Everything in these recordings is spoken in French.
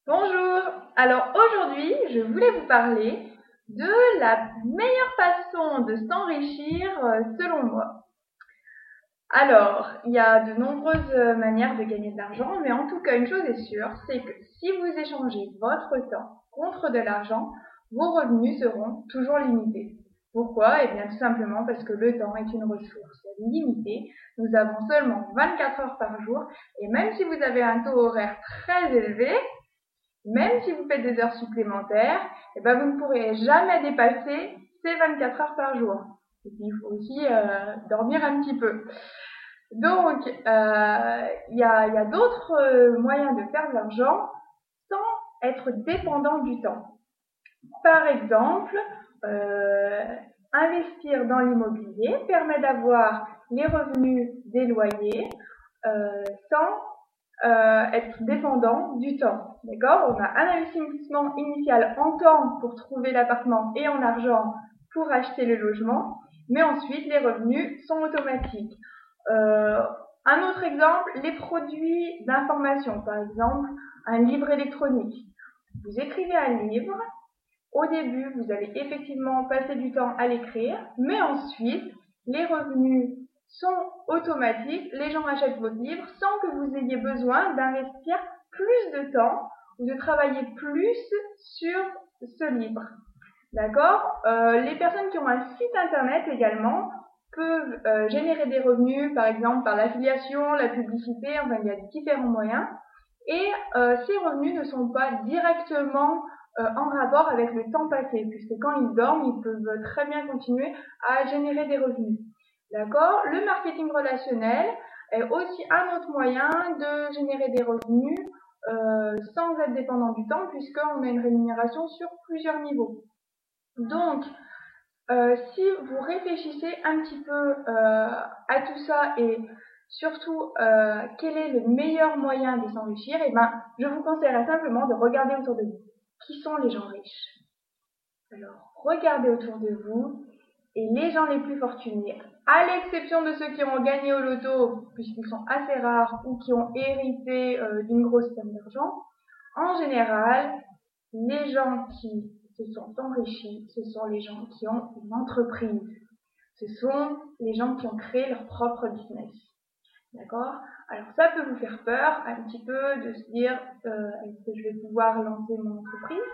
Bonjour, alors aujourd'hui je voulais vous parler de la meilleure façon de s'enrichir selon moi. Alors, il y a de nombreuses manières de gagner de l'argent, mais en tout cas une chose est sûre, c'est que si vous échangez votre temps contre de l'argent, vos revenus seront toujours limités. Pourquoi? Eh bien tout simplement parce que le temps est une ressource limitée. Nous avons seulement 24 heures par jour et même si vous avez un taux horaire très élevé, même si vous faites des heures supplémentaires, eh ben vous ne pourrez jamais dépasser ces 24 heures par jour. Et puis il faut aussi dormir un petit peu. Donc, il y a d'autres moyens de faire de l'argent sans être dépendant du temps. Par exemple, investir dans l'immobilier permet d'avoir les revenus des loyers sans être dépendant du temps. D'accord? On a un investissement initial en temps pour trouver l'appartement et en argent pour acheter le logement, mais ensuite les revenus sont automatiques. Un autre exemple, les produits d'information, par exemple un livre électronique. Vous écrivez un livre, au début vous allez effectivement passer du temps à l'écrire, mais ensuite les revenus sont automatiques, les gens achètent votre livre sans que vous ayez besoin d'investir plus de temps ou de travailler plus sur ce livre. D'accord? Les personnes qui ont un site internet également peuvent générer des revenus, par exemple par l'affiliation, la publicité, enfin il y a différents moyens. Et ces revenus ne sont pas directement en rapport avec le temps passé, puisque quand ils dorment, ils peuvent très bien continuer à générer des revenus. D'accord? Le marketing relationnel est aussi un autre moyen de générer des revenus sans être dépendant du temps, puisqu'on a une rémunération sur plusieurs niveaux. Donc, si vous réfléchissez un petit peu à tout ça et surtout quel est le meilleur moyen de s'enrichir, eh ben, je vous conseillerais simplement de regarder autour de vous. Qui sont les gens riches? Alors, regardez autour de vous et les gens les plus fortunés, à l'exception de ceux qui ont gagné au loto, puisqu'ils sont assez rares, ou qui ont hérité d'une grosse somme d'argent, en général, les gens qui se sont enrichis, ce sont les gens qui ont une entreprise. Ce sont les gens qui ont créé leur propre business. D'accord? Alors ça peut vous faire peur un petit peu de se dire est-ce que je vais pouvoir lancer mon entreprise?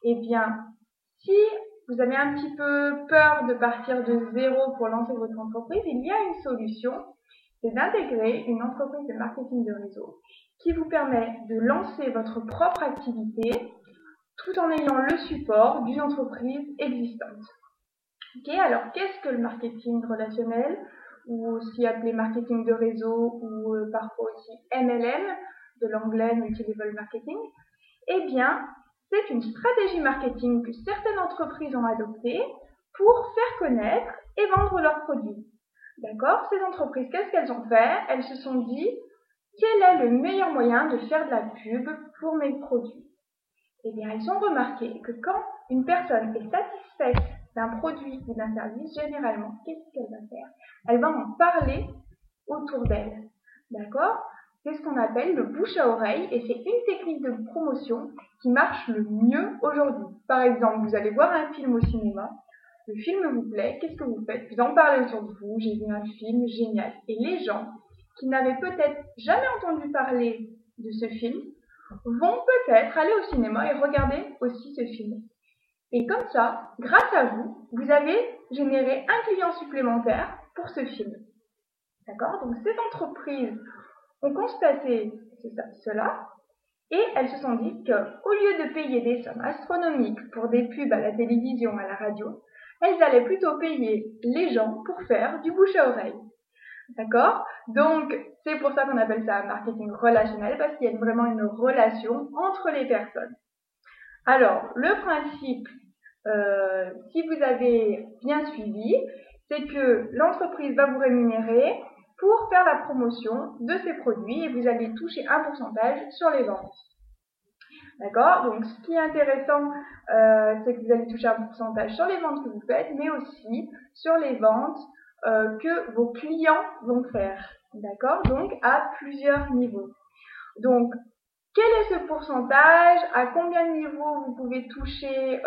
Eh bien, si vous avez un petit peu peur de partir de zéro pour lancer votre entreprise, il y a une solution, c'est d'intégrer une entreprise de marketing de réseau qui vous permet de lancer votre propre activité tout en ayant le support d'une entreprise existante. Ok, alors qu'est-ce que le marketing relationnel, ou aussi appelé marketing de réseau, ou parfois aussi MLM, de l'anglais Multi-Level Marketing? Eh bien, c'est une stratégie marketing que certaines entreprises ont adoptée pour faire connaître et vendre leurs produits. D'accord? Ces entreprises, qu'est-ce qu'elles ont fait? Elles se sont dit, quel est le meilleur moyen de faire de la pub pour mes produits? Eh bien, elles ont remarqué que quand une personne est satisfaite d'un produit ou d'un service, généralement, qu'est-ce qu'elle va faire? Elle va en parler autour d'elle. D'accord? C'est ce qu'on appelle le bouche à oreille et c'est une technique de promotion qui marche le mieux aujourd'hui. Par exemple, vous allez voir un film au cinéma, le film vous plaît, qu'est-ce que vous faites? Vous en parlez autour de vous, j'ai vu un film génial. Et les gens qui n'avaient peut-être jamais entendu parler de ce film vont peut-être aller au cinéma et regarder aussi ce film. Et comme ça, grâce à vous, vous avez généré un client supplémentaire pour ce film. D'accord? Donc ces entreprises ont constaté cela et elles se sont dit qu'au lieu de payer des sommes astronomiques pour des pubs à la télévision, à la radio, elles allaient plutôt payer les gens pour faire du bouche à oreille. D'accord? Donc, c'est pour ça qu'on appelle ça marketing relationnel, parce qu'il y a vraiment une relation entre les personnes. Alors, le principe, si vous avez bien suivi, c'est que l'entreprise va vous rémunérer pour faire la promotion de ses produits et vous allez toucher un pourcentage sur les ventes. D'accord? Donc, ce qui est intéressant, c'est que vous allez toucher un pourcentage sur les ventes que vous faites, mais aussi sur les ventes que vos clients vont faire. D'accord? Donc, à plusieurs niveaux. Donc, quel est ce pourcentage? À combien de niveaux vous pouvez toucher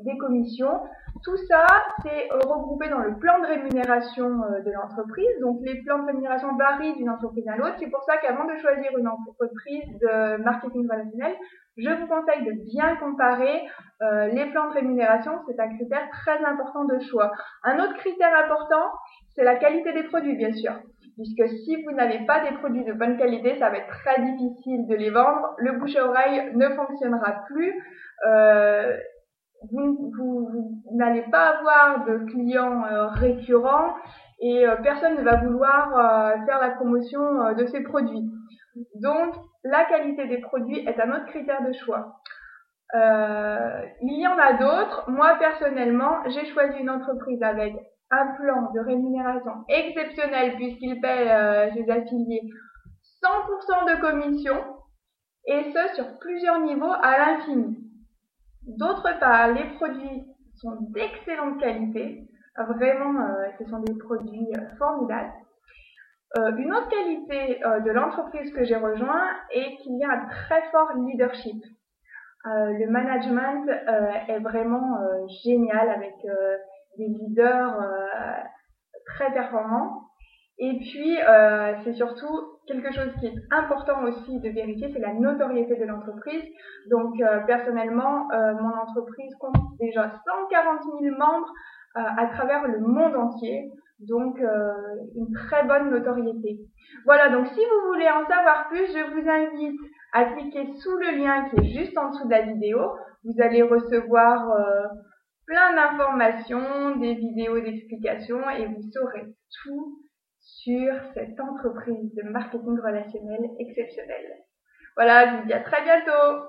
des commissions? Tout ça, c'est regroupé dans le plan de rémunération de l'entreprise. Donc, les plans de rémunération varient d'une entreprise à l'autre. C'est pour ça qu'avant de choisir une entreprise de marketing relationnel, je vous conseille de bien comparer les plans de rémunération. C'est un critère très important de choix. Un autre critère important, c'est la qualité des produits, bien sûr. Puisque si vous n'avez pas des produits de bonne qualité, ça va être très difficile de les vendre. Le bouche à oreille ne fonctionnera plus. Vous n'allez pas avoir de clients récurrents et personne ne va vouloir faire la promotion de ces produits. Donc, la qualité des produits est un autre critère de choix. Il y en a d'autres. Moi, personnellement, j'ai choisi une entreprise avec un plan de rémunération exceptionnel puisqu'il paie ses affiliés 100% de commission et ce sur plusieurs niveaux à l'infini. D'autre part, les produits sont d'excellente qualité. Vraiment, ce sont des produits formidables. Une autre qualité de l'entreprise que j'ai rejoint est qu'il y a un très fort leadership. Le management est vraiment génial avec des leaders très performants. Et puis, c'est surtout quelque chose qui est important aussi de vérifier, c'est la notoriété de l'entreprise. Donc, personnellement, mon entreprise compte déjà 140 000 membres à travers le monde entier. Donc, une très bonne notoriété. Voilà, donc si vous voulez en savoir plus, je vous invite à cliquer sous le lien qui est juste en dessous de la vidéo. Vous allez recevoir plein d'informations, des vidéos d'explications et vous saurez tout sur cette entreprise de marketing relationnel exceptionnelle. Voilà, je vous dis à très bientôt.